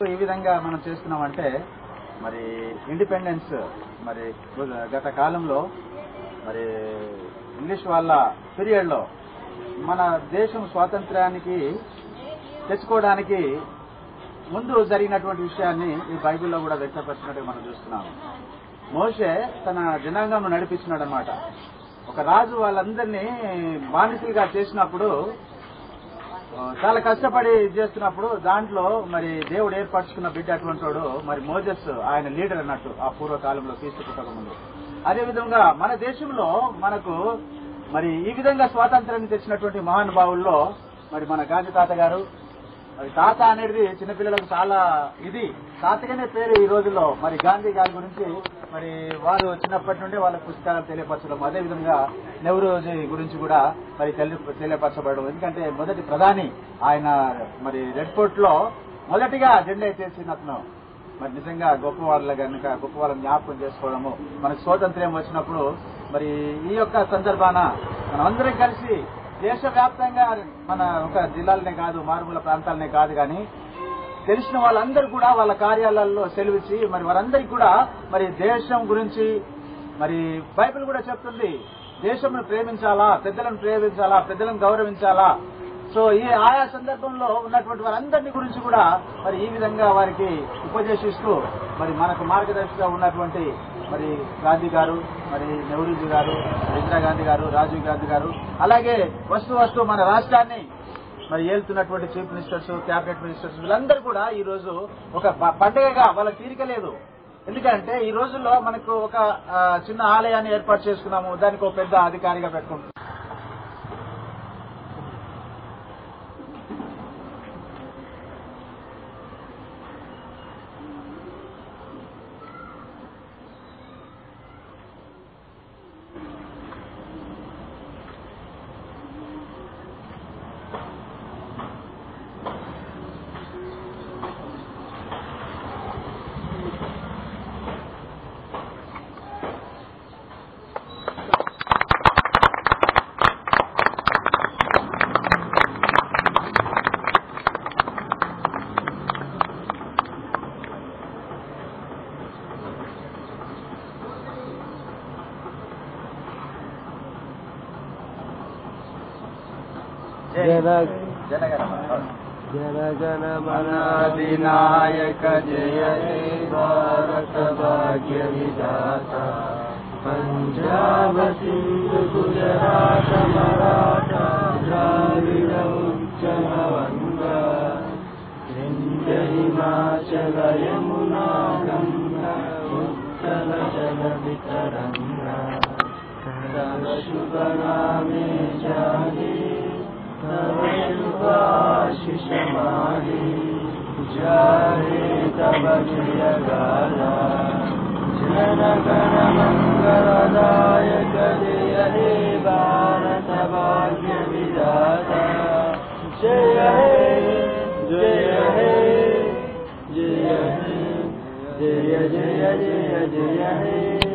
ఈ విధంగా మనం చేస్తున్నామంటే మరి ఇండిపెండెన్స్ మరి గత కాలంలో మరి ఇంగ్లీష్ వాళ్ళ పీరియడ్ లో మన దేశం స్వాతంత్ర్యానికి తెచ్చుకోవడానికి ముందు జరిగినటువంటి విషయాన్ని ఈ బైబిల్లో కూడా వ్యక్తపరిచినట్టుగా మనం చూస్తున్నాము. మోషే తన జనాంగంను నడిపిస్తున్నాడు అన్నమాట. ఒక రాజు వాళ్ళందరినీ బానిసలుగా చేసినప్పుడు చాలా కష్టపడి చేస్తున్నప్పుడు దాంట్లో మరి దేవుడు ఏర్పరచుకున్న బిడ్డ అటువంటి వాడు మరి మోజెస్ ఆయన లీడర్ అన్నట్టు ఆ పూర్వకాలంలో తీసుకుంటక ముందు. అదేవిధంగా మన దేశంలో మనకు మరి ఈ విధంగా స్వాతంత్రాన్ని తెచ్చినటువంటి మహానుభావుల్లో మరి మన గాంధీ తాత గారు. మరి తాత అనేది చిన్నపిల్లలకు చాలా ఇది తాతగానే పేరు ఈ రోజుల్లో. మరి గాంధీ గారి గురించి మరి వారు చిన్నప్పటి నుండి వాళ్ళ పుస్తకాలు తెలియపరచడం, అదేవిధంగా నెహ్రూజీ గురించి కూడా మరి తెలియపరచబడడం. ఎందుకంటే మొదటి ప్రధాని ఆయన మరి రెడ్ ఫోర్ట్ లో మొదటిగా జెండా ఎత్తేసిన అతను. మరి నిజంగా గొప్పవాళ్ళ కనుక గొప్ప వాళ్ళని జ్ఞాపకం చేసుకోవడము, మనకు స్వాతంత్ర్యం వచ్చినప్పుడు మరి ఈ యొక్క సందర్భాన మనం అందరం కలిసి దేశవ్యాప్తంగా మన ఒక జిల్లాలనే కాదు మారుమూల ప్రాంతాలనే కాదు కానీ తెలిసిన వాళ్ళందరూ కూడా వాళ్ళ కార్యాలయాల్లో సెలవిచ్చి మరి వారందరికీ కూడా మరి దేశం గురించి మరి బైబిల్ కూడా చెప్తుంది, దేశంను ప్రేమించాలా, పెద్దలను ప్రేమించాలా, పెద్దలను గౌరవించాలా. సో ఈ ఆయా సందర్భంలో ఉన్నటువంటి వారందరినీ గురించి కూడా మరి ఈ విధంగా వారికి ఉపదేశిస్తూ మరి మనకు మార్గదర్శిగా ఉన్నటువంటి మరి గాంధీ గారు, మరి నెహ్రూజీ గారు, ఇందిరాగాంధీ గారు, రాజీవ్ గాంధీ గారు, అలాగే వస్తూ మన రాష్ట్రాన్ని మరి ఏలుతున్నటువంటి చీఫ్ మినిస్టర్స్, క్యాబినెట్ మినిస్టర్స్ వీళ్ళందరూ కూడా ఈ రోజు ఒక పండుగగా వాళ్ళకి తీరిక లేదు. ఎందుకంటే ఈ రోజుల్లో మనకు ఒక చిన్న ఆలయాన్ని ఏర్పాటు చేసుకున్నాము, దానికి ఒక పెద్ద అధికారిగా పెట్టుకుంటున్నాము. జనగణ మనాధినాయక జయ హే భారత భాగ్య విధాత పంజాబ సింధు గుజరాత మరాఠా ద్రావిడ ఉచ్చల వంగ వింధ్య హిమాచల యమునా గంగా ఉత్తర జల వితరంగ తవ శుభ నామే జాగే शुभाशिष माही जय तव जय गाला जनगण मंगलदायक जय हे भारत भाग्य विधाता जय हे जय हे जय हे जय जय जय जय हे